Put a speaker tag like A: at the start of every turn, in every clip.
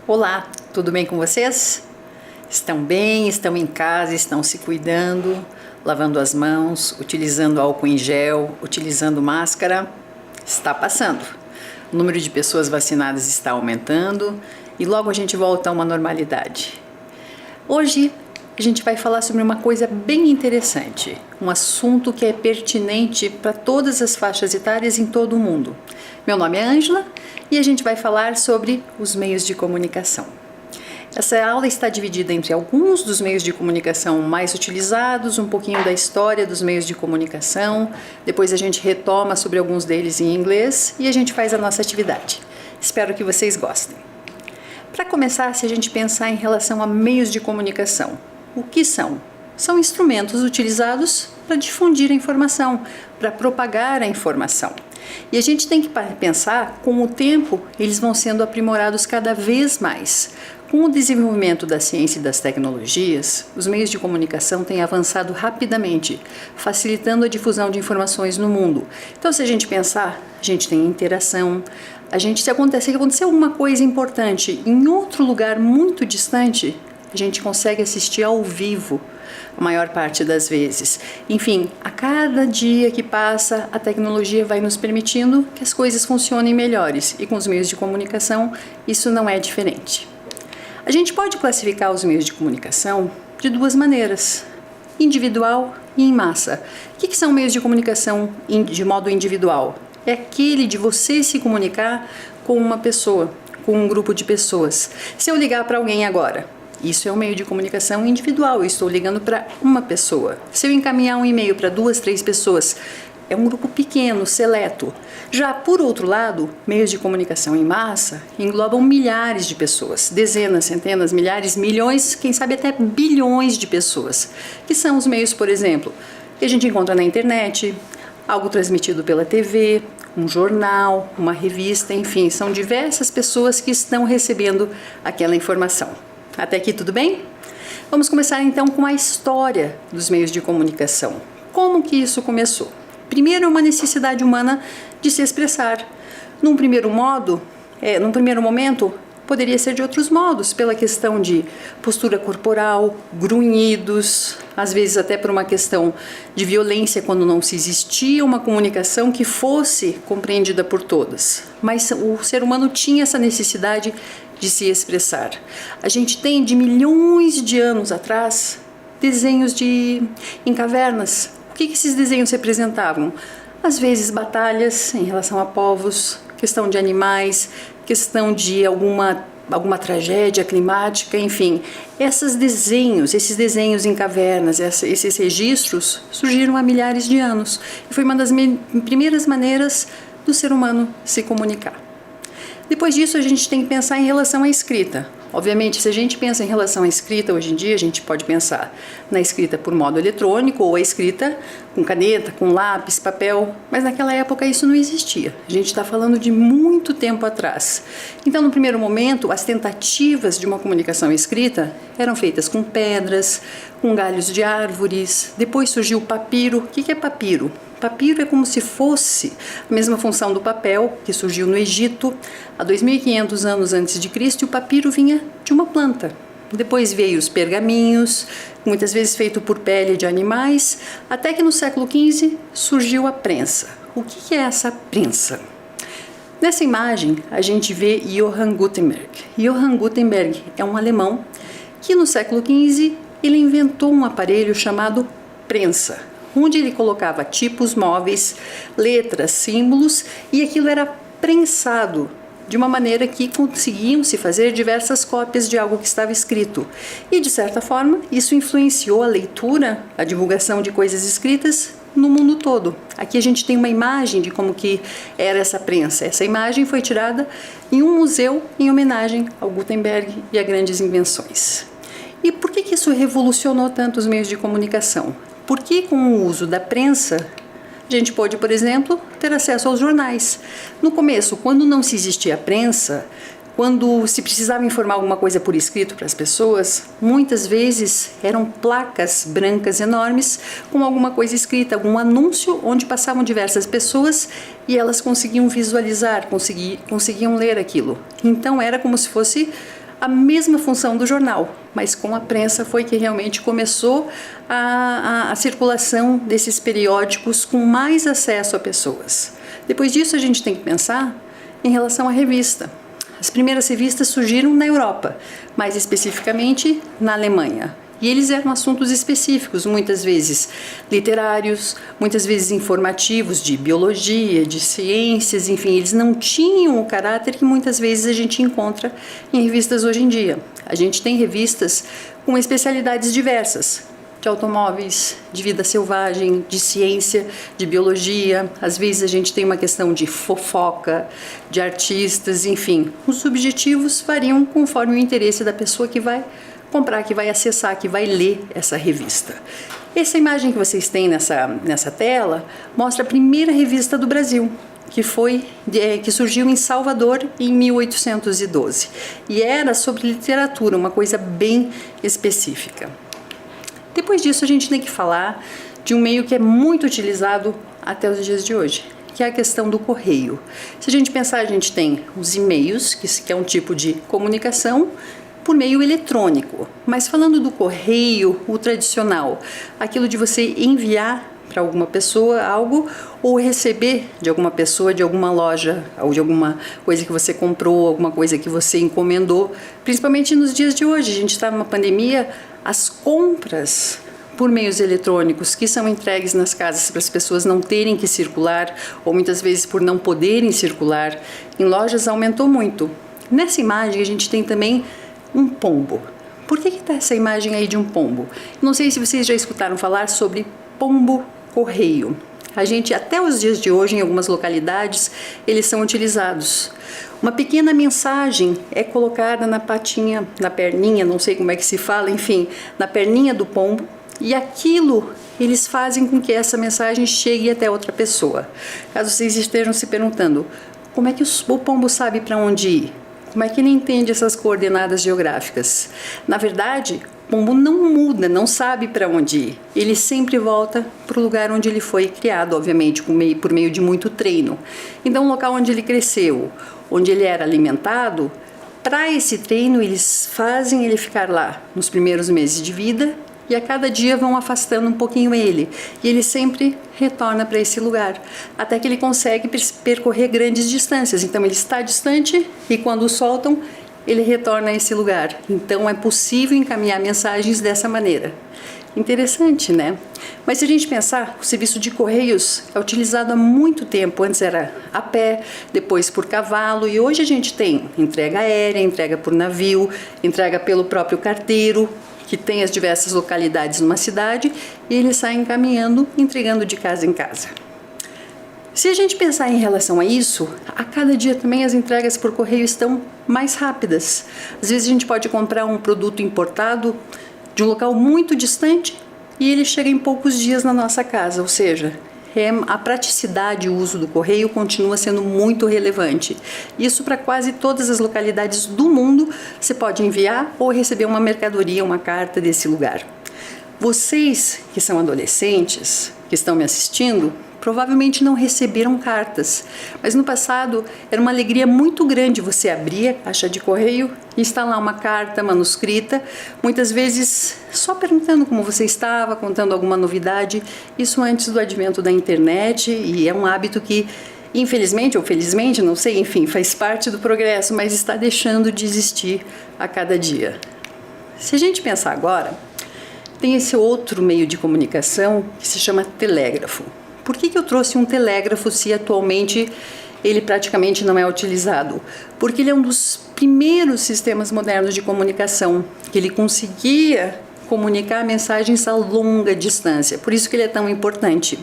A: Olá, tudo bem com vocês? Estão bem, estão em casa, estão se cuidando, lavando as mãos, utilizando álcool em gel, utilizando máscara? Está passando. O número de pessoas vacinadas está aumentando e logo a gente volta a uma normalidade. Hoje a gente vai falar sobre uma coisa bem interessante, um assunto que é pertinente para todas as faixas etárias em todo o mundo. Meu nome é Ângela e a gente vai falar sobre os meios de comunicação. Essa aula está dividida entre alguns dos meios de comunicação mais utilizados, um pouquinho da história dos meios de comunicação, depois a gente retoma sobre alguns deles em inglês e a gente faz a nossa atividade. Espero que vocês gostem. Para começar, se a gente pensar em relação a meios de comunicação, o que são? São instrumentos utilizados para difundir a informação, para propagar a informação. E a gente tem que pensar, com o tempo, eles vão sendo aprimorados cada vez mais. Com o desenvolvimento da ciência e das tecnologias, os meios de comunicação têm avançado rapidamente, facilitando a difusão de informações no mundo. Então, se a gente pensar, a gente tem interação, se acontecer alguma coisa importante em outro lugar muito distante, a gente consegue assistir ao vivo a maior parte das vezes. Enfim, a cada dia que passa, a tecnologia vai nos permitindo que as coisas funcionem melhores e com os meios de comunicação isso não é diferente. A gente pode classificar os meios de comunicação de duas maneiras, individual e em massa. O que são meios de comunicação de modo individual? É aquele de você se comunicar com uma pessoa, com um grupo de pessoas. Se eu ligar para alguém agora, isso é um meio de comunicação individual, eu estou ligando para uma pessoa. Se eu encaminhar um e-mail para 2, 3 pessoas, é um grupo pequeno, seleto. Já por outro lado, meios de comunicação em massa englobam milhares de pessoas, dezenas, centenas, milhares, milhões, quem sabe até bilhões de pessoas, que são os meios, por exemplo, que a gente encontra na internet, algo transmitido pela TV, um jornal, uma revista, enfim, são diversas pessoas que estão recebendo aquela informação. Até aqui tudo bem? Vamos começar então com a história dos meios de comunicação. Como que isso começou? Primeiro é uma necessidade humana de se expressar. Num primeiro momento, poderia ser de outros modos, pela questão de postura corporal, grunhidos, às vezes até por uma questão de violência quando não se existia uma comunicação que fosse compreendida por todas. Mas o ser humano tinha essa necessidade de se expressar. A gente tem de milhões de anos atrás desenhos em cavernas. O que esses desenhos representavam? Às vezes batalhas em relação a povos, questão de animais, questão de alguma tragédia climática, enfim. Esses desenhos em cavernas, esses registros surgiram há milhares de anos e foi uma das primeiras maneiras do ser humano se comunicar. Depois disso, a gente tem que pensar em relação à escrita. Obviamente, se a gente pensa em relação à escrita, hoje em dia a gente pode pensar na escrita por modo eletrônico ou a escrita com caneta, com lápis, papel, mas naquela época isso não existia. A gente está falando de muito tempo atrás. Então, no primeiro momento, as tentativas de uma comunicação escrita eram feitas com pedras, com galhos de árvores. Depois surgiu o papiro. O que é papiro? Papiro é como se fosse a mesma função do papel, que surgiu no Egito há 2.500 anos antes de Cristo, e o papiro vinha de uma planta. Depois veio os pergaminhos, muitas vezes feito por pele de animais, até que no século XV surgiu a prensa. O que é essa prensa? Nessa imagem a gente vê Johann Gutenberg. Johann Gutenberg é um alemão que no século XV ele inventou um aparelho chamado prensa, onde ele colocava tipos móveis, letras, símbolos, e aquilo era prensado de uma maneira que conseguiam-se fazer diversas cópias de algo que estava escrito. E, de certa forma, isso influenciou a leitura, a divulgação de coisas escritas no mundo todo. Aqui a gente tem uma imagem de como que era essa prensa. Essa imagem foi tirada em um museu em homenagem ao Gutenberg e a grandes invenções. E por que isso revolucionou tanto os meios de comunicação? Porque com o uso da prensa, a gente pôde, por exemplo, ter acesso aos jornais. No começo, quando não se existia a prensa, quando se precisava informar alguma coisa por escrito para as pessoas, muitas vezes eram placas brancas enormes com alguma coisa escrita, algum anúncio onde passavam diversas pessoas e elas conseguiam visualizar, conseguiam ler aquilo. Então era como se fosse a mesma função do jornal, mas com a prensa foi que realmente começou a circulação desses periódicos com mais acesso a pessoas. Depois disso, a gente tem que pensar em relação à revista. As primeiras revistas surgiram na Europa, mais especificamente na Alemanha. E eles eram assuntos específicos, muitas vezes literários, muitas vezes informativos, de biologia, de ciências, enfim, eles não tinham o caráter que muitas vezes a gente encontra em revistas hoje em dia. A gente tem revistas com especialidades diversas, de automóveis, de vida selvagem, de ciência, de biologia. Às vezes a gente tem uma questão de fofoca, de artistas, enfim. Os objetivos variam conforme o interesse da pessoa que vai comprar, que vai acessar, que vai ler essa revista. Essa imagem que vocês têm nessa tela mostra a primeira revista do Brasil, que surgiu em Salvador em 1812. E era sobre literatura, uma coisa bem específica. Depois disso, a gente tem que falar de um meio que é muito utilizado até os dias de hoje, que é a questão do correio. Se a gente pensar, a gente tem os e-mails, que é um tipo de comunicação por meio eletrônico. Mas falando do correio, o tradicional, aquilo de você enviar para alguma pessoa algo ou receber de alguma pessoa, de alguma loja, ou de alguma coisa que você comprou, alguma coisa que você encomendou. Principalmente nos dias de hoje, a gente está numa pandemia, as compras por meios eletrônicos que são entregues nas casas para as pessoas não terem que circular, ou muitas vezes por não poderem circular, em lojas aumentou muito. Nessa imagem a gente tem também um pombo. Por que está essa imagem aí de um pombo? Não sei se vocês já escutaram falar sobre pombo-correio. A gente, até os dias de hoje, em algumas localidades, eles são utilizados. Uma pequena mensagem é colocada na patinha, na perninha, não sei como é que se fala, enfim, na perninha do pombo, e aquilo eles fazem com que essa mensagem chegue até outra pessoa. Caso vocês estejam se perguntando, como é que o pombo sabe para onde ir? Como é que ele entende essas coordenadas geográficas? Na verdade, o pombo não muda, não sabe para onde ir. Ele sempre volta para o lugar onde ele foi criado, obviamente, por meio de muito treino. Então, o local onde ele cresceu, onde ele era alimentado, para esse treino eles fazem ele ficar lá nos primeiros meses de vida e a cada dia vão afastando um pouquinho ele. E ele sempre retorna para esse lugar, até que ele consegue percorrer grandes distâncias. Então ele está distante e quando o soltam, ele retorna a esse lugar. Então é possível encaminhar mensagens dessa maneira. Interessante, né? Mas se a gente pensar, o serviço de correios é utilizado há muito tempo. Antes era a pé, depois por cavalo, e hoje a gente tem entrega aérea, entrega por navio, entrega pelo próprio carteiro, que tem as diversas localidades numa cidade, e eles saem caminhando, entregando de casa em casa. Se a gente pensar em relação a isso, a cada dia também as entregas por correio estão mais rápidas. Às vezes a gente pode comprar um produto importado de um local muito distante e ele chega em poucos dias na nossa casa, ou seja, a praticidade e o uso do correio continua sendo muito relevante. Isso para quase todas as localidades do mundo, você pode enviar ou receber uma mercadoria, uma carta desse lugar. Vocês que são adolescentes, que estão me assistindo, provavelmente não receberam cartas, mas no passado era uma alegria muito grande você abrir a caixa de correio e está lá uma carta manuscrita, muitas vezes só perguntando como você estava, contando alguma novidade, isso antes do advento da internet, e é um hábito que, infelizmente ou felizmente, não sei, enfim, faz parte do progresso, mas está deixando de existir a cada dia. Se a gente pensar agora, tem esse outro meio de comunicação que se chama telégrafo. Por que eu trouxe um telégrafo se atualmente ele praticamente não é utilizado? Porque ele é um dos primeiros sistemas modernos de comunicação, que ele conseguia comunicar mensagens a longa distância, por isso que ele é tão importante.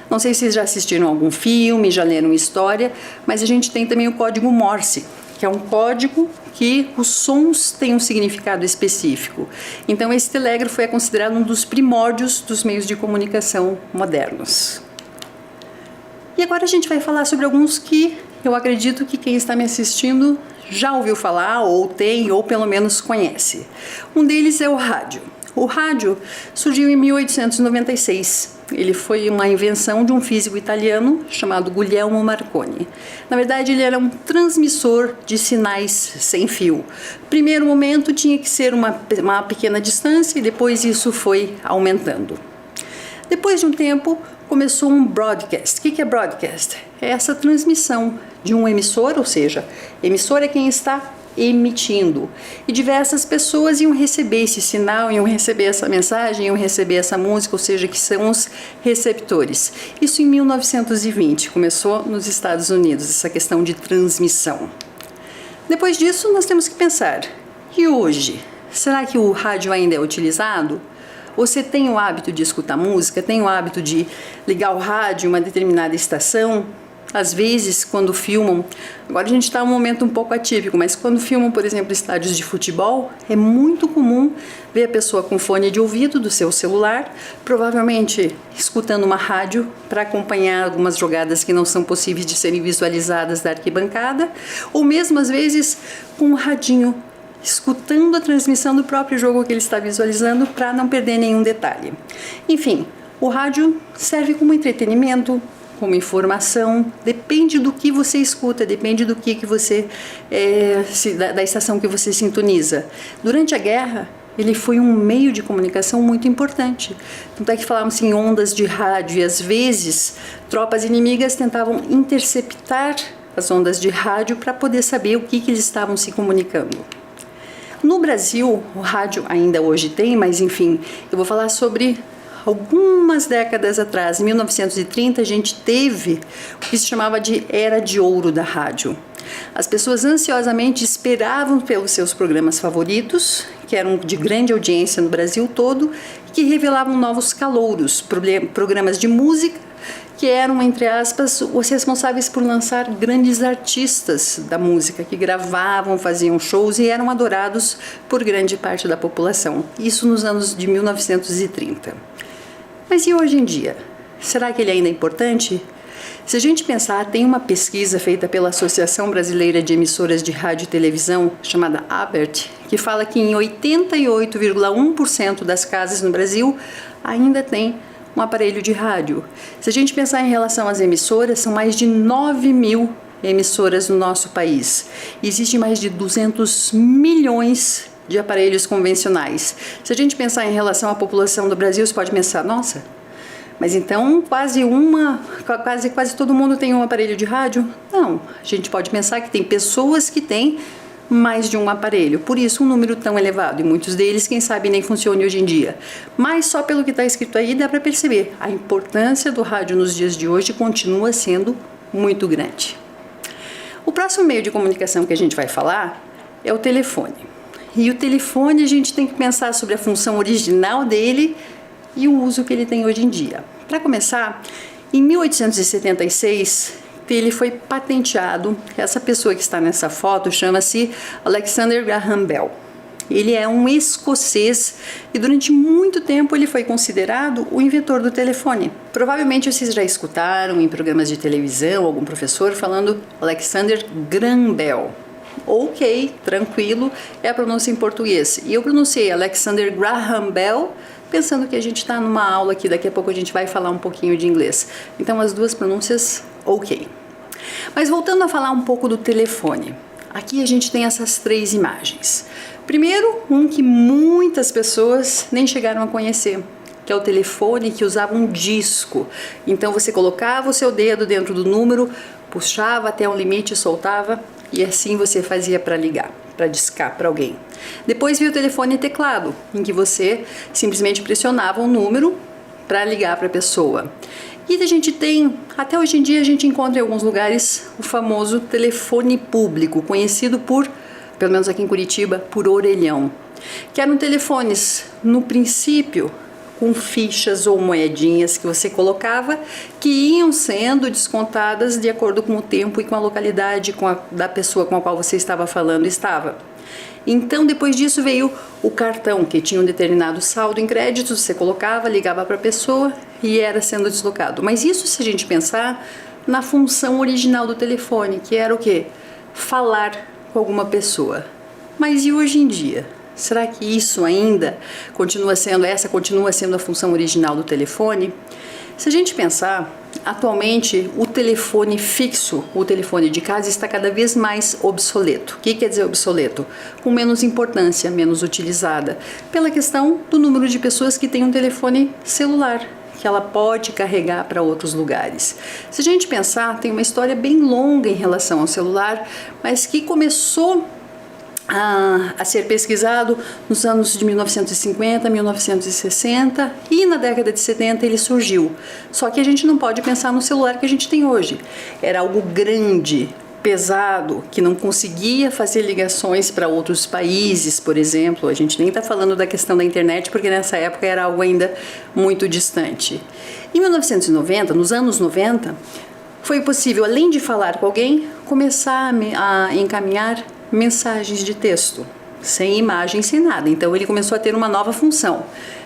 A: Não sei se vocês já assistiram algum filme, já leram história, mas a gente tem também o código Morse, que é um código que os sons têm um significado específico. Então esse telégrafo é considerado um dos primórdios dos meios de comunicação modernos. E agora a gente vai falar sobre alguns que eu acredito que quem está me assistindo já ouviu falar, ou tem, ou pelo menos conhece. Um deles é o rádio. O rádio surgiu em 1896 Ele foi uma invenção de um físico italiano chamado Guglielmo Marconi. Na verdade, ele era um transmissor de sinais sem fio. Primeiro momento tinha que ser uma pequena distância e depois isso foi aumentando. Depois de um tempo, começou um broadcast. O que é broadcast? É essa transmissão de um emissor, ou seja, emissor é quem está emitindo. E diversas pessoas iam receber esse sinal, iam receber essa mensagem, iam receber essa música, ou seja, que são os receptores. Isso em 1920, começou nos Estados Unidos, essa questão de transmissão. Depois disso, nós temos que pensar, e hoje? Será que o rádio ainda é utilizado? Você tem o hábito de escutar música? Tem o hábito de ligar o rádio em uma determinada estação? Às vezes, quando filmam, agora a gente está em um momento um pouco atípico, mas quando filmam, por exemplo, estádios de futebol, é muito comum ver a pessoa com fone de ouvido do seu celular, provavelmente escutando uma rádio para acompanhar algumas jogadas que não são possíveis de serem visualizadas da arquibancada, ou mesmo às vezes com um radinho, escutando a transmissão do próprio jogo que ele está visualizando para não perder nenhum detalhe. Enfim, o rádio serve como entretenimento, como informação, depende do que você escuta, depende do que você, da estação que você sintoniza. Durante a guerra, ele foi um meio de comunicação muito importante. Tanto é que falávamos em ondas de rádio e às vezes tropas inimigas tentavam interceptar as ondas de rádio para poder saber o que eles estavam se comunicando. No Brasil, o rádio ainda hoje tem, mas enfim, eu vou falar sobre algumas décadas atrás. Em 1930, a gente teve o que se chamava de Era de Ouro da rádio. As pessoas ansiosamente esperavam pelos seus programas favoritos, que eram de grande audiência no Brasil todo, que revelavam novos calouros, programas de música, que eram, entre aspas, os responsáveis por lançar grandes artistas da música, que gravavam, faziam shows e eram adorados por grande parte da população. Isso nos anos de 1930. Mas e hoje em dia? Será que ele ainda é importante? Se a gente pensar, tem uma pesquisa feita pela Associação Brasileira de Emissoras de Rádio e Televisão, chamada ABERT, que fala que em 88,1% das casas no Brasil ainda tem um aparelho de rádio. Se a gente pensar em relação às emissoras, são mais de 9 mil emissoras no nosso país. Existem mais de 200 milhões de aparelhos convencionais. Se a gente pensar em relação à população do Brasil, você pode pensar, nossa, mas então quase todo mundo tem um aparelho de rádio? Não, a gente pode pensar que tem pessoas que têm mais de um aparelho, por isso um número tão elevado, e muitos deles, quem sabe, nem funcionam hoje em dia. Mas só pelo que está escrito aí dá para perceber, a importância do rádio nos dias de hoje continua sendo muito grande. O próximo meio de comunicação que a gente vai falar é o telefone. E o telefone a gente tem que pensar sobre a função original dele e o uso que ele tem hoje em dia. Para começar, em 1876, ele foi patenteado. Essa pessoa que está nessa foto chama-se Alexander Graham Bell. Ele é um escocês e durante muito tempo ele foi considerado o inventor do telefone. Provavelmente vocês já escutaram em programas de televisão algum professor falando Alexander Graham Bell. Ok, tranquilo, é a pronúncia em português. E eu pronunciei Alexander Graham Bell pensando que a gente está numa aula aqui, daqui a pouco a gente vai falar um pouquinho de inglês. Então as duas pronúncias, ok. Mas voltando a falar um pouco do telefone. Aqui a gente tem essas três imagens. Primeiro, um que muitas pessoas nem chegaram a conhecer, que é o telefone que usava um disco. Então você colocava o seu dedo dentro do número, puxava até um limite e soltava, e assim você fazia para ligar, para discar para alguém. Depois veio o telefone teclado, em que você simplesmente pressionava um número para ligar para a pessoa. E a gente tem, até hoje em dia a gente encontra em alguns lugares o famoso telefone público, conhecido por, pelo menos aqui em Curitiba, por orelhão, que eram telefones, no princípio, com fichas ou moedinhas que você colocava, que iam sendo descontadas de acordo com o tempo e com a localidade da pessoa com a qual você estava falando estava. Então, depois disso veio o cartão, que tinha um determinado saldo em créditos, você colocava, ligava para a pessoa e era sendo deslocado. Mas isso, se a gente pensar na função original do telefone, que era o quê? Falar com alguma pessoa. Mas e hoje em dia? Será que isso ainda continua sendo a função original do telefone? Se a gente pensar, atualmente o telefone fixo, o telefone de casa está cada vez mais obsoleto. O que quer dizer obsoleto? Com menos importância, menos utilizada, pela questão do número de pessoas que têm um telefone celular, que ela pode carregar para outros lugares. Se a gente pensar, tem uma história bem longa em relação ao celular, mas que começou a ser pesquisado nos anos de 1950, 1960 e na década de 70 ele surgiu. Só que a gente não pode pensar no celular que a gente tem hoje. Era algo grande, pesado, que não conseguia fazer ligações para outros países, por exemplo. A gente nem está falando da questão da internet, porque nessa época era algo ainda muito distante. Em 1990, nos anos 90, foi possível, além de falar com alguém, começar a encaminhar mensagens de texto, sem imagem, sem nada. Então ele começou a ter uma nova função: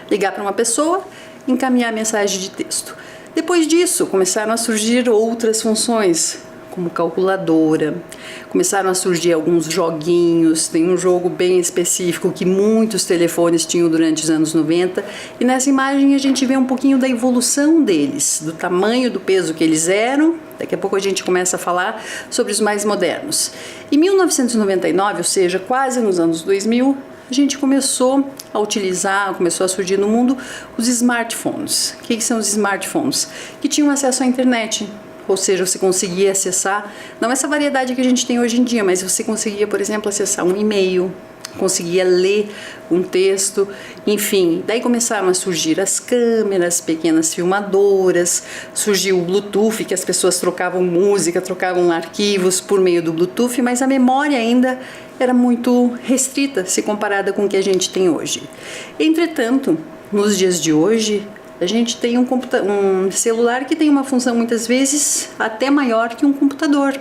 A: ligar para uma pessoa, encaminhar mensagem de texto. Depois disso, começaram a surgir outras funções, como calculadora, começaram a surgir alguns joguinhos. Tem um jogo bem específico que muitos telefones tinham durante os anos 90, e nessa imagem a gente vê um pouquinho da evolução deles, do tamanho, do peso que eles eram. Daqui a pouco a gente começa a falar sobre os mais modernos. Em 1999, ou seja, quase nos anos 2000, a gente começou a surgir no mundo os smartphones. O que são os smartphones? Que tinham acesso à internet. Ou seja, você conseguia acessar, não essa variedade que a gente tem hoje em dia, mas você conseguia, por exemplo, acessar um e-mail, conseguia ler um texto, enfim. Daí começaram a surgir as câmeras, pequenas filmadoras, surgiu o Bluetooth, que as pessoas trocavam música, trocavam arquivos por meio do Bluetooth, mas a memória ainda era muito restrita se comparada com o que a gente tem hoje. Entretanto, nos dias de hoje, a gente tem um celular que tem uma função muitas vezes até maior que um computador.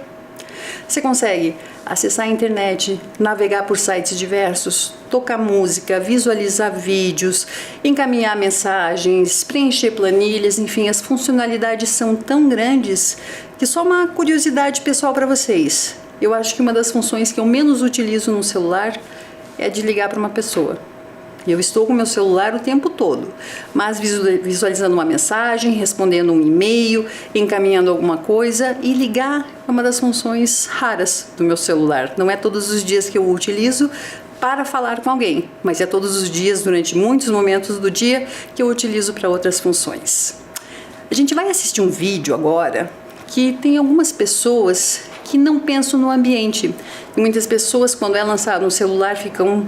A: Você consegue acessar a internet, navegar por sites diversos, tocar música, visualizar vídeos, encaminhar mensagens, preencher planilhas, enfim, as funcionalidades são tão grandes que só uma curiosidade pessoal para vocês. Eu acho que uma das funções que eu menos utilizo no celular é a de ligar para uma pessoa. Eu estou com meu celular o tempo todo, mas visualizando uma mensagem, respondendo um e-mail, encaminhando alguma coisa, e ligar é uma das funções raras do meu celular. Não é todos os dias que eu o utilizo para falar com alguém, mas é todos os dias, durante muitos momentos do dia, que eu utilizo para outras funções. A gente vai assistir um vídeo agora que tem algumas pessoas que não pensam no ambiente. E muitas pessoas, quando é lançado um celular, ficam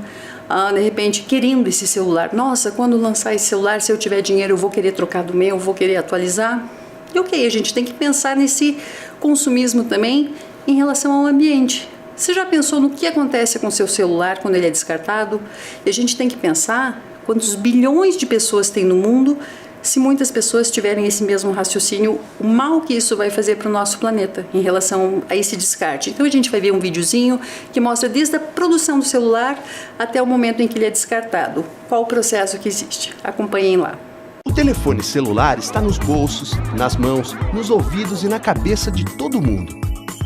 A: de repente querendo esse celular. Nossa, quando lançar esse celular, se eu tiver dinheiro eu vou querer trocar do meu, vou querer atualizar. E ok, a gente tem que pensar nesse consumismo também em relação ao ambiente. Você já pensou no que acontece com o seu celular quando ele é descartado? E a gente tem que pensar quantos bilhões de pessoas tem no mundo. Se muitas pessoas tiverem esse mesmo raciocínio, o mal que isso vai fazer para o nosso planeta em relação a esse descarte. Então a gente vai ver um videozinho que mostra desde a produção do celular até o momento em que ele é descartado. Qual o processo que existe? Acompanhem lá.
B: O telefone celular está nos bolsos, nas mãos, nos ouvidos e na cabeça de todo mundo.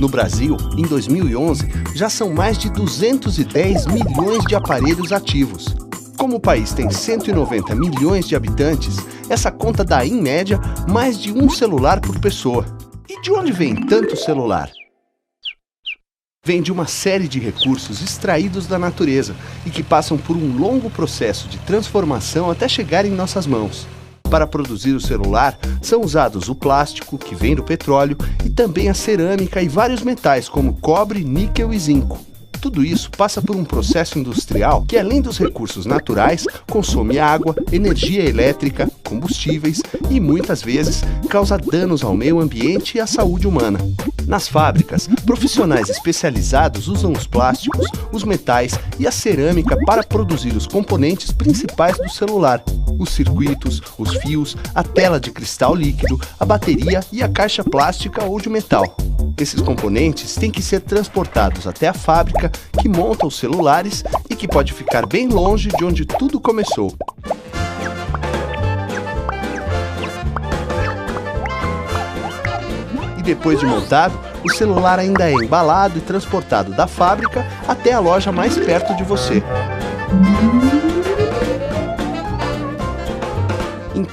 B: No Brasil, em 2011, já são mais de 210 milhões de aparelhos ativos. Como o país tem 190 milhões de habitantes, essa conta dá, em média, mais de um celular por pessoa. E de onde vem tanto celular? Vem de uma série de recursos extraídos da natureza e que passam por um longo processo de transformação até chegar em nossas mãos. Para produzir o celular, são usados o plástico, que vem do petróleo, e também a cerâmica e vários metais como cobre, níquel e zinco. Tudo isso passa por um processo industrial que, além dos recursos naturais, consome água, energia elétrica, combustíveis e, muitas vezes, causa danos ao meio ambiente e à saúde humana. Nas fábricas, profissionais especializados usam os plásticos, os metais e a cerâmica para produzir os componentes principais do celular: os circuitos, os fios, a tela de cristal líquido, a bateria e a caixa plástica ou de metal. Esses componentes têm que ser transportados até a fábrica que monta os celulares e que pode ficar bem longe de onde tudo começou. E depois de montado, o celular ainda é embalado e transportado da fábrica até a loja mais perto de você.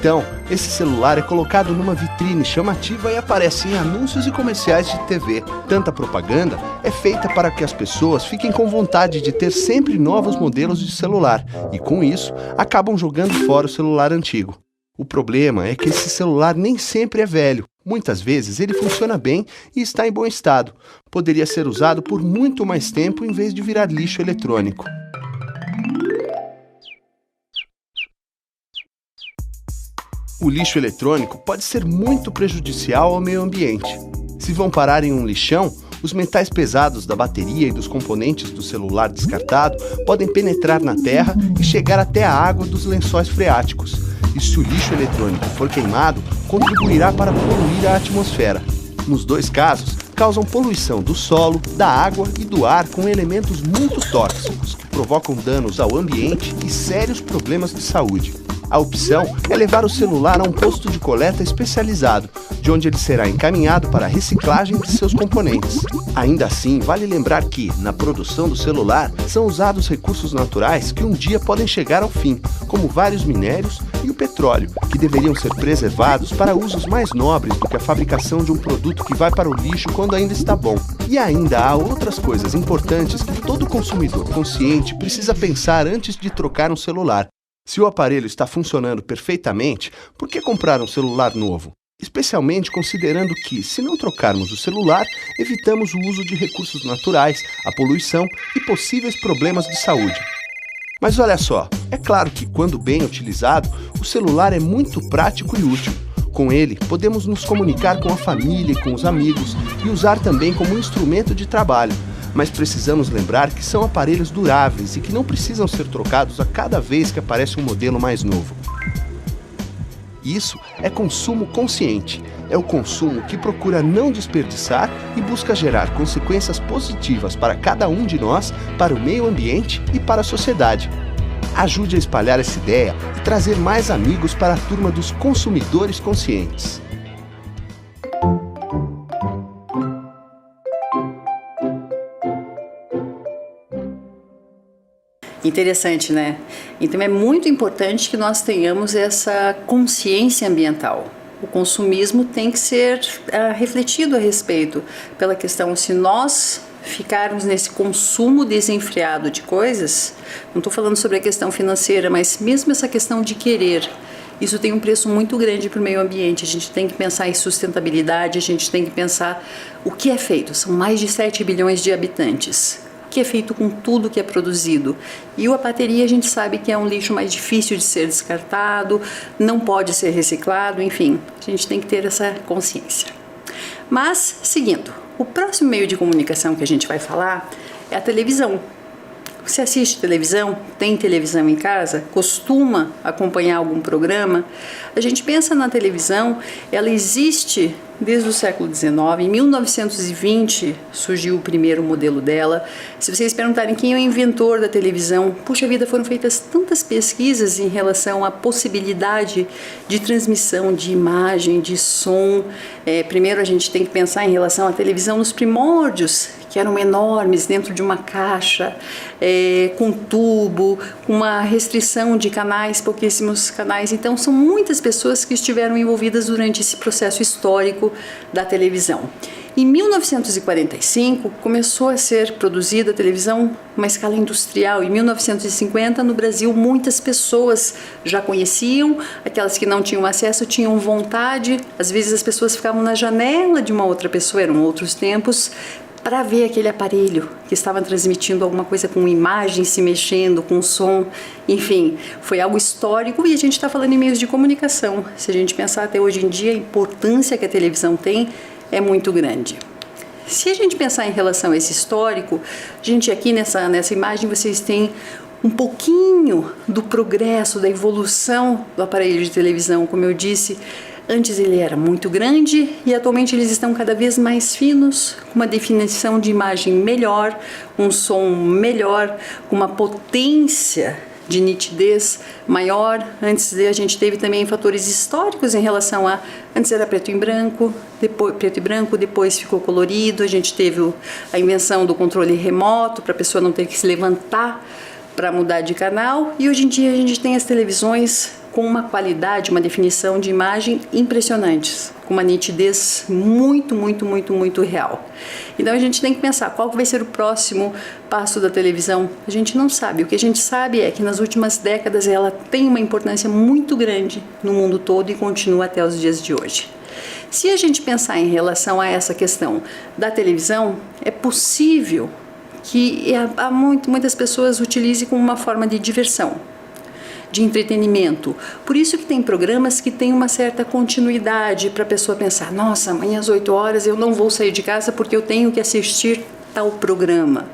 B: Então, esse celular é colocado numa vitrine chamativa e aparece em anúncios e comerciais de TV. Tanta propaganda é feita para que as pessoas fiquem com vontade de ter sempre novos modelos de celular e, com isso, acabam jogando fora o celular antigo. O problema é que esse celular nem sempre é velho. Muitas vezes ele funciona bem e está em bom estado. Poderia ser usado por muito mais tempo em vez de virar lixo eletrônico. O lixo eletrônico pode ser muito prejudicial ao meio ambiente. Se vão parar em um lixão, os metais pesados da bateria e dos componentes do celular descartado podem penetrar na terra e chegar até a água dos lençóis freáticos. E se o lixo eletrônico for queimado, contribuirá para poluir a atmosfera. Nos dois casos, causam poluição do solo, da água e do ar com elementos muito tóxicos que provocam danos ao ambiente e sérios problemas de saúde. A opção é levar o celular a um posto de coleta especializado, de onde ele será encaminhado para a reciclagem de seus componentes. Ainda assim, vale lembrar que, na produção do celular, são usados recursos naturais que um dia podem chegar ao fim, como vários minérios e o petróleo, que deveriam ser preservados para usos mais nobres do que a fabricação de um produto que vai para o lixo quando ainda está bom. E ainda há outras coisas importantes que todo consumidor consciente precisa pensar antes de trocar um celular. Se o aparelho está funcionando perfeitamente, por que comprar um celular novo? Especialmente considerando que, se não trocarmos o celular, evitamos o uso de recursos naturais, a poluição e possíveis problemas de saúde. Mas olha só, é claro que, quando bem utilizado, o celular é muito prático e útil. Com ele, podemos nos comunicar com a família e com os amigos e usar também como instrumento de trabalho. Mas precisamos lembrar que são aparelhos duráveis e que não precisam ser trocados a cada vez que aparece um modelo mais novo. Isso é consumo consciente. É o consumo que procura não desperdiçar e busca gerar consequências positivas para cada um de nós, para o meio ambiente e para a sociedade. Ajude a espalhar essa ideia e trazer mais amigos para a turma dos consumidores conscientes.
A: Interessante, né? Então é muito importante que nós tenhamos essa consciência ambiental. O consumismo tem que ser refletido a respeito pela questão, se nós ficarmos nesse consumo desenfreado de coisas, não estou falando sobre a questão financeira, mas mesmo essa questão de querer, isso tem um preço muito grande para o meio ambiente. A gente tem que pensar em sustentabilidade, a gente tem que pensar o que é feito. São mais de 7 bilhões de habitantes. Que é feito com tudo que é produzido. E a bateria a gente sabe que é um lixo mais difícil de ser descartado, não pode ser reciclado, enfim, a gente tem que ter essa consciência. Mas, seguindo, o próximo meio de comunicação que a gente vai falar é a televisão. Você assiste televisão? Tem televisão em casa? Costuma acompanhar algum programa? A gente pensa na televisão, ela existe desde o século XIX. Em 1920 surgiu o primeiro modelo dela. Se vocês perguntarem quem é o inventor da televisão, puxa vida, foram feitas tantas pesquisas em relação à possibilidade de transmissão de imagem, de som. Primeiro a gente tem que pensar em relação à televisão nos primórdios, que eram enormes, dentro de uma caixa, com tubo, com uma restrição de canais, pouquíssimos canais. Então, são muitas pessoas que estiveram envolvidas durante esse processo histórico da televisão. Em 1945, começou a ser produzida a televisão uma escala industrial. Em 1950, no Brasil, muitas pessoas já conheciam, aquelas que não tinham acesso tinham vontade. Às vezes as pessoas ficavam na janela de uma outra pessoa, eram outros tempos, para ver aquele aparelho que estava transmitindo alguma coisa com imagem se mexendo, com som, enfim, foi algo histórico. E a gente está falando em meios de comunicação. Se a gente pensar até hoje em dia, a importância que a televisão tem é muito grande. Se a gente pensar em relação a esse histórico, a gente aqui nessa imagem vocês têm um pouquinho do progresso, da evolução do aparelho de televisão. Como eu disse, antes ele era muito grande e atualmente eles estão cada vez mais finos, com uma definição de imagem melhor, um som melhor, com uma potência de nitidez maior. Antes a gente teve também fatores históricos em relação a... Antes era preto e branco, depois ficou colorido. A gente teve a invenção do controle remoto, para a pessoa não ter que se levantar para mudar de canal. E hoje em dia a gente tem as televisões com uma qualidade, uma definição de imagem impressionantes, com uma nitidez muito real. Então a gente tem que pensar qual vai ser o próximo passo da televisão. A gente não sabe. O que a gente sabe é que nas últimas décadas ela tem uma importância muito grande no mundo todo e continua até os dias de hoje. Se a gente pensar em relação a essa questão da televisão, é possível que muitas pessoas utilizem como uma forma de diversão, de entretenimento. Por isso que tem programas que têm uma certa continuidade para a pessoa pensar, nossa, amanhã às 8 horas eu não vou sair de casa porque eu tenho que assistir tal programa.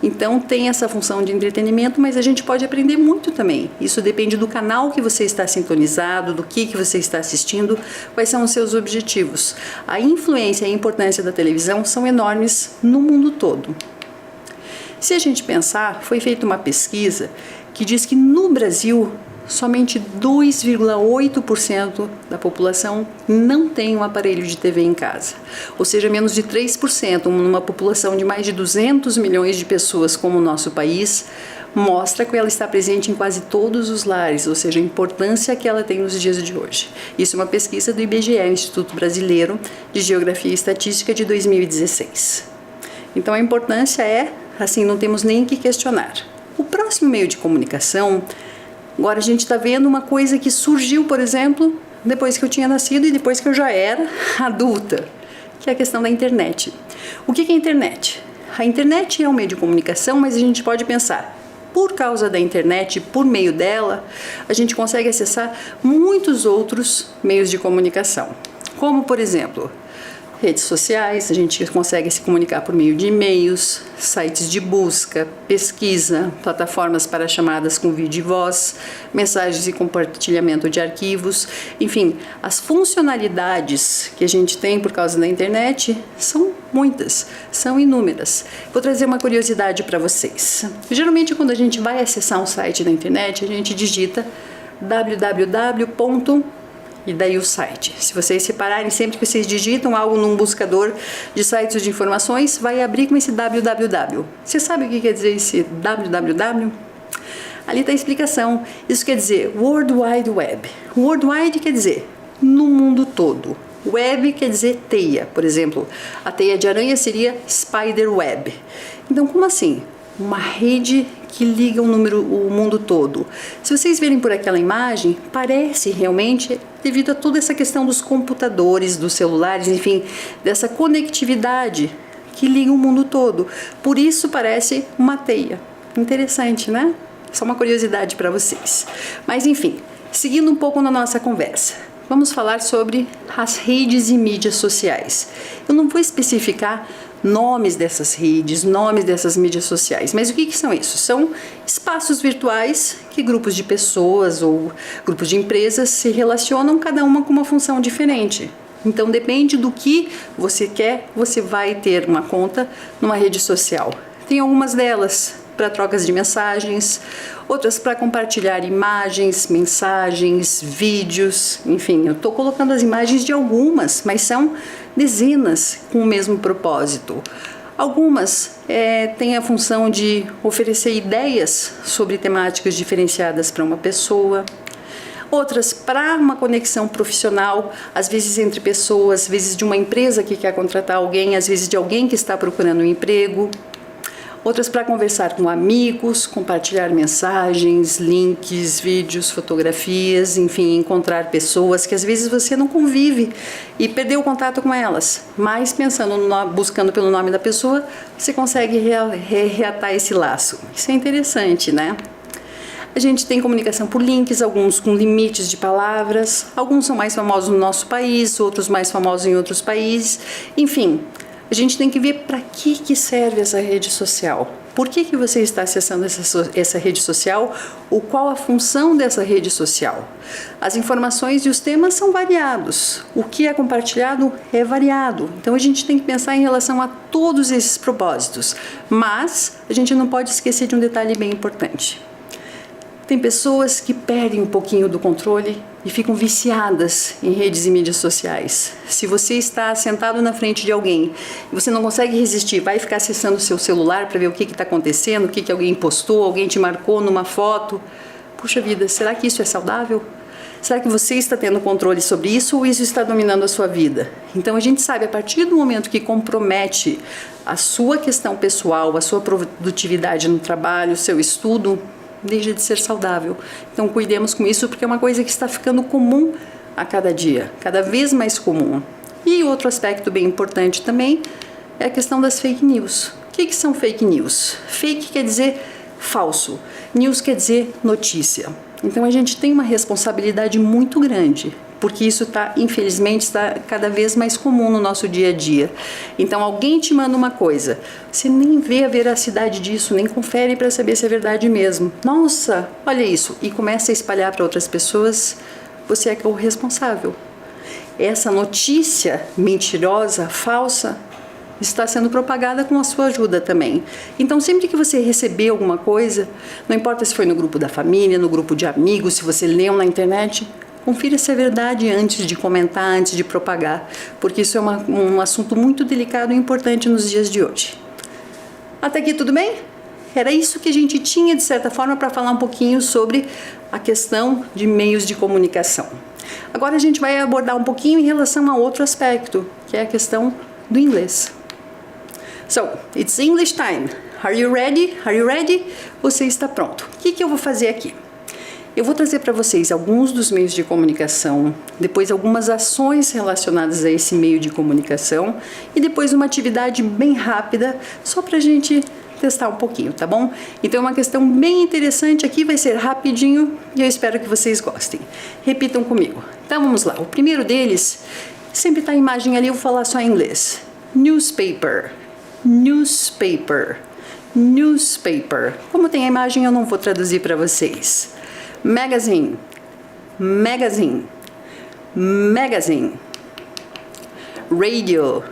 A: Então tem essa função de entretenimento, mas a gente pode aprender muito também. Isso depende do canal que você está sintonizado, do que você está assistindo, quais são os seus objetivos. A influência e a importância da televisão são enormes no mundo todo. Se a gente pensar, foi feita uma pesquisa que diz que no Brasil somente 2,8% da população não tem um aparelho de TV em casa. Ou seja, menos de 3%, numa população de mais de 200 milhões de pessoas como o nosso país, mostra que ela está presente em quase todos os lares, ou seja, a importância que ela tem nos dias de hoje. Isso é uma pesquisa do IBGE, Instituto Brasileiro de Geografia e Estatística, de 2016. Então a importância é, assim, não temos nem que questionar. O próximo meio de comunicação, agora a gente está vendo uma coisa que surgiu, por exemplo, depois que eu tinha nascido e depois que eu já era adulta, que é a questão da internet. O que é a internet? A internet é um meio de comunicação, mas a gente pode pensar, por causa da internet, por meio dela, a gente consegue acessar muitos outros meios de comunicação, como, por exemplo, redes sociais, a gente consegue se comunicar por meio de e-mails, sites de busca, pesquisa, plataformas para chamadas com vídeo e voz, mensagens e compartilhamento de arquivos, enfim, as funcionalidades que a gente tem por causa da internet são muitas, são inúmeras. Vou trazer uma curiosidade para vocês. Geralmente quando a gente vai acessar um site da internet, a gente digita www. E daí o site. Se vocês separarem, sempre que vocês digitam algo num buscador de sites de informações, vai abrir com esse www. Você sabe o que quer dizer esse www? Ali está a explicação. Isso quer dizer World Wide Web. World Wide quer dizer no mundo todo. Web quer dizer teia. Por exemplo, a teia de aranha seria Spider Web. Então, como assim? Uma rede que liga o mundo todo. Se vocês verem por aquela imagem, parece realmente devido a toda essa questão dos computadores, dos celulares, enfim, dessa conectividade que liga o mundo todo. Por isso parece uma teia. Interessante, né? Só uma curiosidade para vocês. Mas enfim, seguindo um pouco na nossa conversa, vamos falar sobre as redes e mídias sociais. Eu não vou especificar nomes dessas redes, nomes dessas mídias sociais. Mas o que são isso? São espaços virtuais que grupos de pessoas ou grupos de empresas se relacionam, cada uma com uma função diferente. Então depende do que você quer, você vai ter uma conta numa rede social. Tem algumas delas para trocas de mensagens, outras para compartilhar imagens, mensagens, vídeos, enfim, eu estou colocando as imagens de algumas, mas são dezenas com o mesmo propósito. Algumas têm a função de oferecer ideias sobre temáticas diferenciadas para uma pessoa, outras para uma conexão profissional, às vezes entre pessoas, às vezes de uma empresa que quer contratar alguém, às vezes de alguém que está procurando um emprego. Outras para conversar com amigos, compartilhar mensagens, links, vídeos, fotografias, enfim, encontrar pessoas que às vezes você não convive e perdeu o contato com elas. Mas buscando pelo nome da pessoa, você consegue reatar esse laço. Isso é interessante, né? A gente tem comunicação por links, alguns com limites de palavras, alguns são mais famosos no nosso país, outros mais famosos em outros países, enfim. A gente tem que ver para que serve essa rede social. Por que você está acessando essa rede social? Ou qual a função dessa rede social? As informações e os temas são variados. O que é compartilhado é variado. Então a gente tem que pensar em relação a todos esses propósitos. Mas a gente não pode esquecer de um detalhe bem importante. Tem pessoas que perdem um pouquinho do controle e ficam viciadas em redes e mídias sociais. Se você está sentado na frente de alguém e você não consegue resistir, vai ficar acessando o seu celular para ver o que está acontecendo, o que alguém postou, alguém te marcou numa foto. Puxa vida, será que isso é saudável? Será que você está tendo controle sobre isso ou isso está dominando a sua vida? Então a gente sabe, a partir do momento que compromete a sua questão pessoal, a sua produtividade no trabalho, o seu estudo, deixa de ser saudável. Então cuidemos com isso, porque é uma coisa que está ficando comum a cada dia, cada vez mais comum. E outro aspecto bem importante também é a questão das fake news. O que são fake news? Fake quer dizer falso, news quer dizer notícia. Então a gente tem uma responsabilidade muito grande, porque isso infelizmente está cada vez mais comum no nosso dia a dia. Então alguém te manda uma coisa, você nem vê a veracidade disso, nem confere para saber se é verdade mesmo. Nossa, olha isso, e começa a espalhar para outras pessoas, você é que é o responsável. Essa notícia mentirosa, falsa, está sendo propagada com a sua ajuda também. Então, sempre que você receber alguma coisa, não importa se foi no grupo da família, no grupo de amigos, se você leu na internet, confira se é verdade antes de comentar, antes de propagar, porque isso é um assunto muito delicado e importante nos dias de hoje. Até aqui tudo bem? Era isso que a gente tinha, de certa forma, para falar um pouquinho sobre a questão de meios de comunicação. Agora a gente vai abordar um pouquinho em relação a outro aspecto, que é a questão do inglês. So, it's English time. Are you ready? Are you ready? Você está pronto. O que eu vou fazer aqui? Eu vou trazer para vocês alguns dos meios de comunicação, depois algumas ações relacionadas a esse meio de comunicação e depois uma atividade bem rápida, só para a gente testar um pouquinho, tá bom? Então, uma questão bem interessante aqui, vai ser rapidinho e eu espero que vocês gostem. Repitam comigo. Então, vamos lá. O primeiro deles, sempre tá a imagem ali, eu vou falar só em inglês. Newspaper. Newspaper, newspaper. Como tem a imagem, eu não vou traduzir para vocês. Magazine, magazine, magazine. Radio,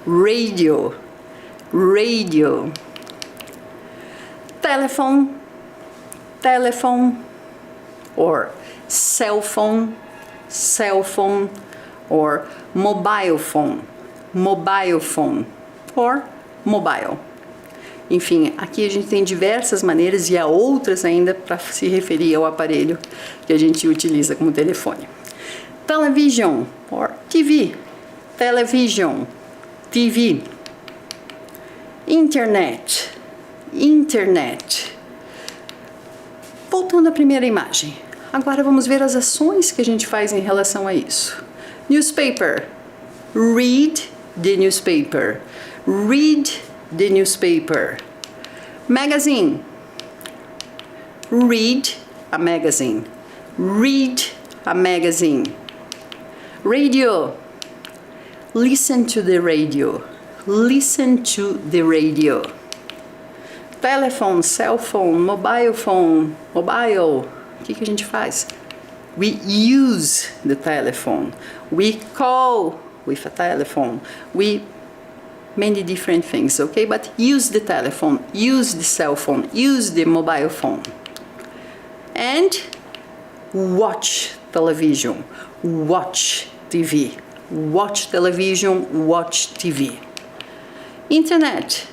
A: radio, radio. Telephone, telephone. Or cell phone, cell phone. Or mobile phone, mobile phone. Or mobile. Enfim, aqui a gente tem diversas maneiras e há outras ainda para se referir ao aparelho que a gente utiliza como telefone. Television or TV. Television, TV. Internet, internet. Voltando à primeira imagem. Agora vamos ver as ações que a gente faz em relação a isso. Newspaper. Read the newspaper. Read the newspaper. Magazine. Read a magazine. Read a magazine. Radio. Listen to the radio. Listen to the radio. Telephone, cell phone, mobile phone, mobile. O que a gente faz? We use the telephone. We call with a telephone. We many different things, okay? But use the telephone, use the cell phone, use the mobile phone. And watch television, watch TV. Watch television, watch TV. Internet.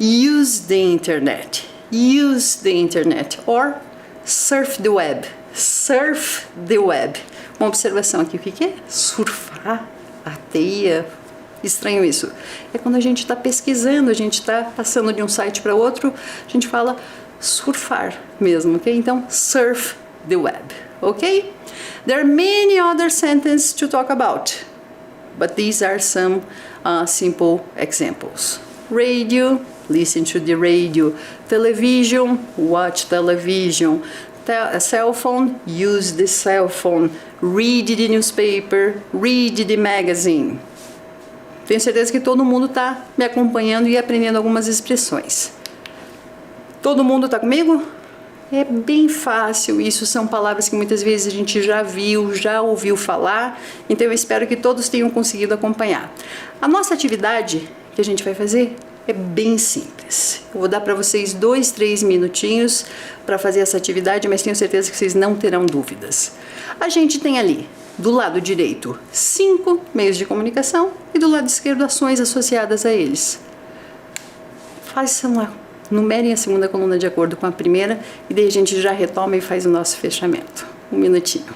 A: Use the internet. Use the internet. Or surf the web. Surf the web. Uma observação aqui, o que é? Surfar a teia. Estranho isso. É quando a gente está pesquisando, a gente está passando de um site para outro, a gente fala surfar mesmo, ok? Então, surf the web, ok? There are many other sentences to talk about, but these are some simple examples. Radio, listen to the radio. Television, watch television. Cell phone, use the cell phone. Read the newspaper, read the magazine. Tenho certeza que todo mundo está me acompanhando e aprendendo algumas expressões. Todo mundo está comigo? É bem fácil, isso são palavras que muitas vezes a gente já viu, já ouviu falar, então eu espero que todos tenham conseguido acompanhar. A nossa atividade que a gente vai fazer é bem simples. Eu vou dar para vocês 2, 3 minutinhos para fazer essa atividade, mas tenho certeza que vocês não terão dúvidas. A gente tem ali, do lado direito, 5 meios de comunicação e do lado esquerdo, ações associadas a eles. Façam lá. Numerem a segunda coluna de acordo com a primeira e daí a gente já retoma e faz o nosso fechamento. Um minutinho.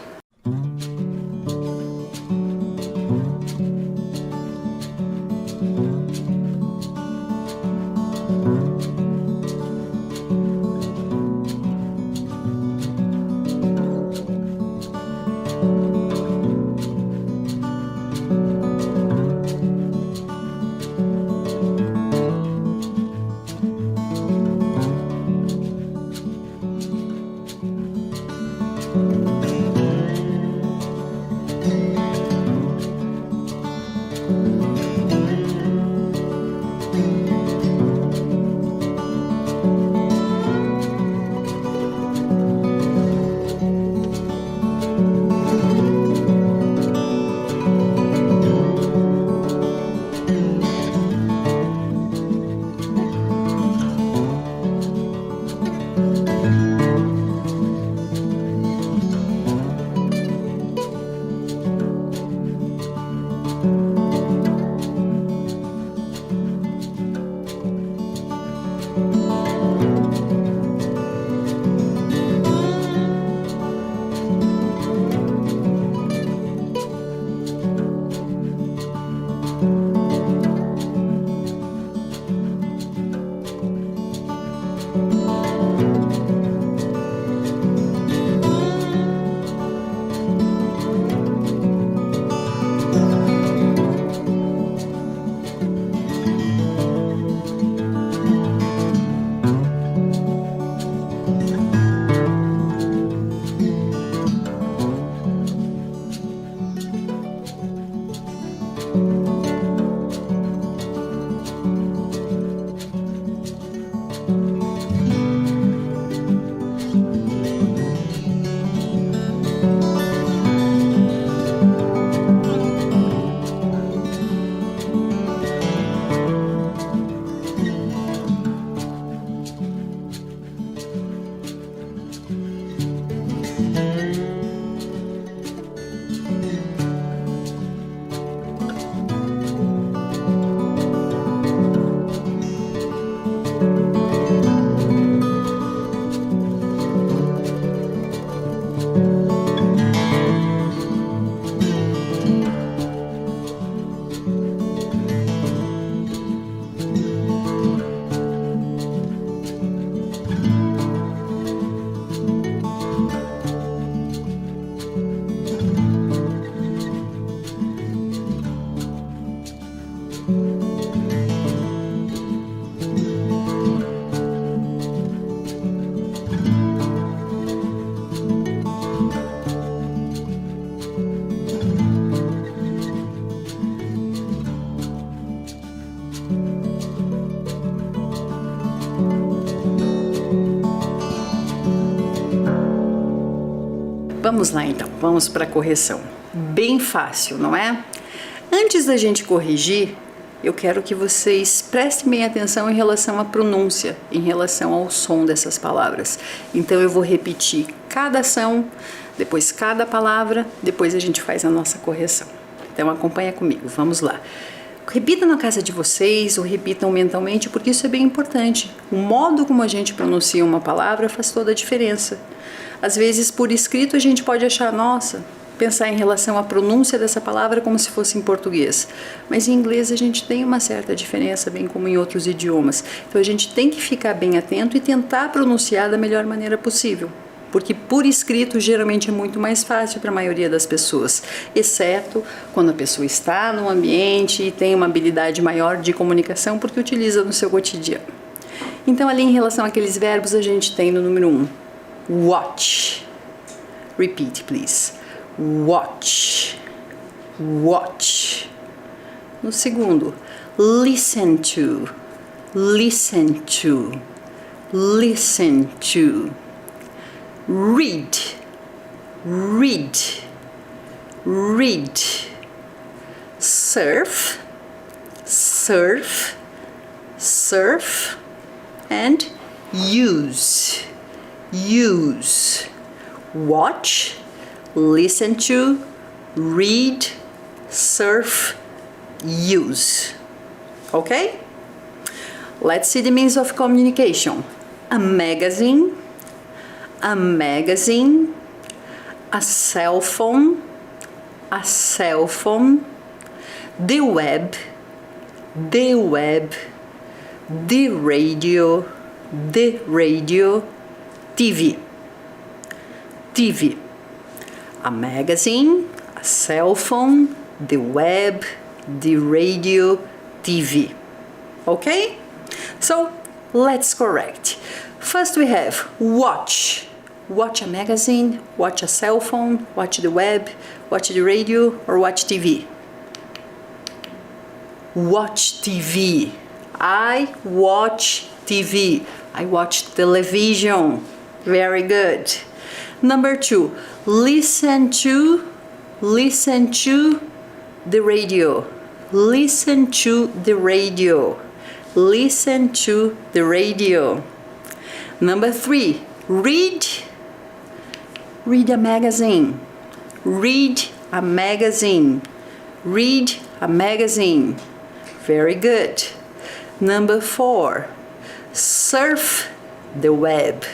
A: Vamos lá então, vamos para a correção. Bem fácil, não é? Antes da gente corrigir, eu quero que vocês prestem bem atenção em relação à pronúncia, em relação ao som dessas palavras. Então eu vou repetir cada ação, depois cada palavra, depois a gente faz a nossa correção. Então acompanha comigo, vamos lá. Repita na casa de vocês ou repitam mentalmente, porque isso é bem importante. O modo como a gente pronuncia uma palavra faz toda a diferença. Às vezes, por escrito, a gente pode achar, nossa, pensar em relação à pronúncia dessa palavra como se fosse em português. Mas em inglês a gente tem uma certa diferença, bem como em outros idiomas. Então a gente tem que ficar bem atento e tentar pronunciar da melhor maneira possível. Porque por escrito geralmente é muito mais fácil para a maioria das pessoas, exceto quando a pessoa está num ambiente e tem uma habilidade maior de comunicação porque utiliza no seu cotidiano. Então ali em relação àqueles verbos a gente tem no número 1, watch. Repeat, please. Watch. Watch. No segundo, listen to. Listen to. Listen to. Read. Read. Read. Surf. Surf. Surf. And use. Use. Watch, listen to, read, surf, use. Okay? Let's see the means of communication. A magazine, a magazine, a cell phone, the web, the radio, TV. TV. A magazine, a cell phone, the web, the radio, TV. Okay? So, let's correct. First we have watch. watch a magazine, watch a cell phone, watch the web, watch the radio, or watch TV? Watch TV. I watch TV. I watch television. Very good. Number 2, listen to the radio. Listen to the radio. Listen to the radio. Number 3, read a magazine. Read a magazine. Read a magazine. Very good. Number 4, surf the web.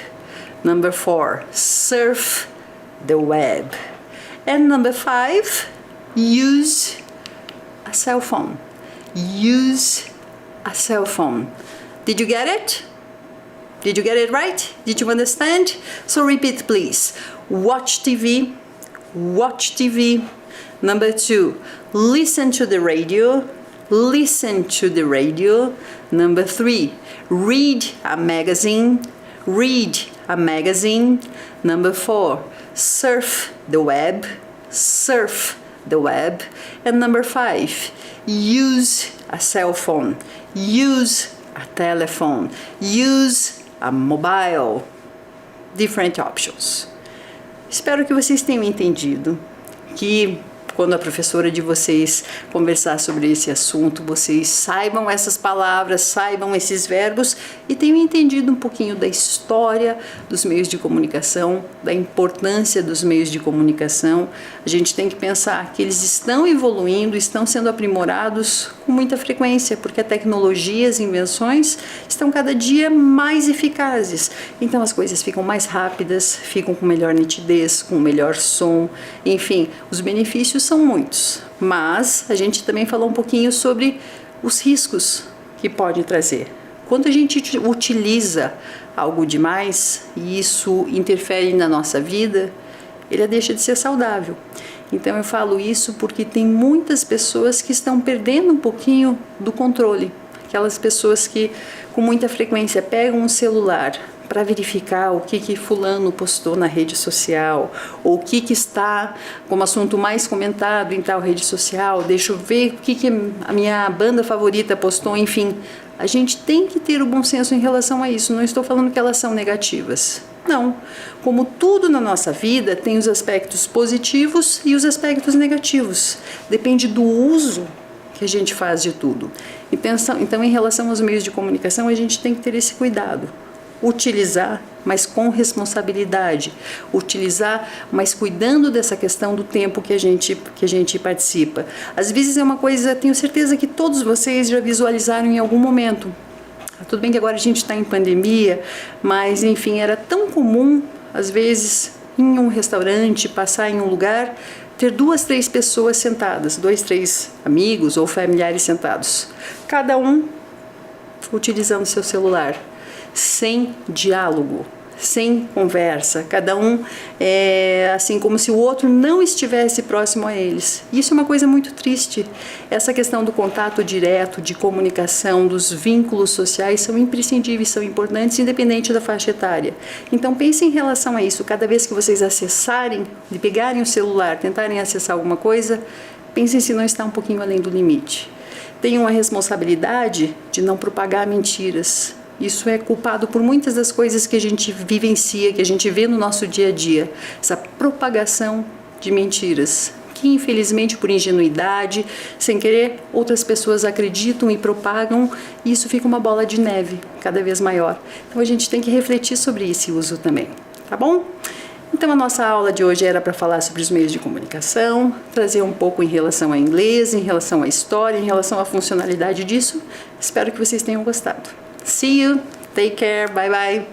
A: Number 4, surf the web. And number 5, use a cell phone. Use a cell phone. Did you get it? Did you get it right? Did you understand? So repeat, please. Watch TV. Watch TV. Number 2, listen to the radio. Listen to the radio. Number 3, read a magazine. Read a magazine. Number 4, surf the web. Surf the web. And number 5, use a cell phone. Use a telephone. Use a mobile. Different options. Espero que vocês tenham entendido que quando a professora de vocês conversar sobre esse assunto, vocês saibam essas palavras, saibam esses verbos e tenham entendido um pouquinho da história dos meios de comunicação, da importância dos meios de comunicação. A gente tem que pensar que eles estão evoluindo, estão sendo aprimorados com muita frequência, porque a tecnologia, as invenções estão cada dia mais eficazes. Então as coisas ficam mais rápidas, ficam com melhor nitidez, com melhor som, enfim, os benefícios são muitos, mas a gente também falou um pouquinho sobre os riscos que pode trazer. Quando a gente utiliza algo demais e isso interfere na nossa vida, ele deixa de ser saudável. Então eu falo isso porque tem muitas pessoas que estão perdendo um pouquinho do controle. Aquelas pessoas que com muita frequência pegam um celular para verificar o que fulano postou na rede social, ou o que está como assunto mais comentado em tal rede social, deixa eu ver o que a minha banda favorita postou, enfim. A gente tem que ter o bom senso em relação a isso, não estou falando que elas são negativas. Não, como tudo na nossa vida tem os aspectos positivos e os aspectos negativos, depende do uso que a gente faz de tudo. Então, em relação aos meios de comunicação, a gente tem que ter esse cuidado. Utilizar, mas com responsabilidade. Utilizar, mas cuidando dessa questão do tempo que a gente participa. Às vezes é uma coisa, tenho certeza que todos vocês já visualizaram em algum momento. Tudo bem que agora a gente está em pandemia, mas enfim, era tão comum, às vezes, em um restaurante, passar em um lugar, ter 2, 3 pessoas sentadas, 2, 3 amigos ou familiares sentados, cada um utilizando seu celular, sem diálogo, sem conversa, cada um assim como se o outro não estivesse próximo a eles. Isso é uma coisa muito triste. Essa questão do contato direto, de comunicação, dos vínculos sociais são imprescindíveis, são importantes, independente da faixa etária. Então pensem em relação a isso. Cada vez que vocês acessarem, de pegarem o celular, tentarem acessar alguma coisa, pensem se não está um pouquinho além do limite. Tenham a responsabilidade de não propagar mentiras. Isso é culpado por muitas das coisas que a gente vivencia, que a gente vê no nosso dia a dia. Essa propagação de mentiras, que infelizmente por ingenuidade, sem querer, outras pessoas acreditam e propagam, e isso fica uma bola de neve cada vez maior. Então a gente tem que refletir sobre esse uso também, tá bom? Então a nossa aula de hoje era para falar sobre os meios de comunicação, trazer um pouco em relação ao inglês, em relação à história, em relação à funcionalidade disso. Espero que vocês tenham gostado. See you, take care, bye bye.